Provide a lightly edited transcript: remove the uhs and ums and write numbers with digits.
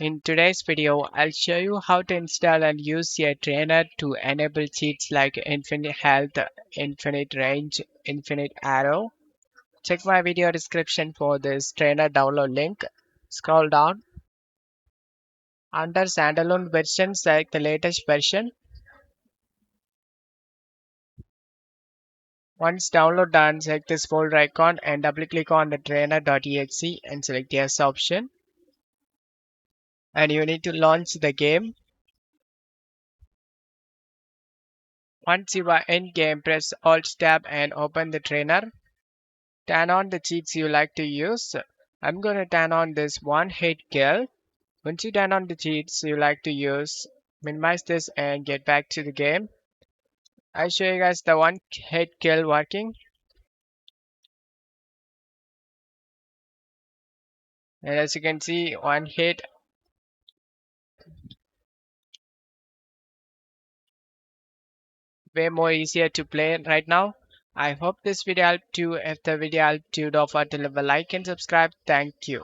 In today's video, I'll show you how to install and use a trainer to enable cheats like infinite health, infinite range, infinite arrow. Check my video description for this trainer download link. Scroll down. Under standalone version, select the latest version. Once download done, select this folder icon and double click on the trainer.exe and select yes option. And you need to launch the game. Once you are in game, press Alt Tab and open the trainer. Turn on the cheats you like to use. I'm gonna turn on this one hit kill. Once you turn on the cheats you like to use, minimize this and get back to the game. I'll show you guys the one hit kill working. And as you can see, one hit, way more easier to play right now. I hope this video helped you. If the video helped you, don't forget to leave a like and subscribe. Thank you.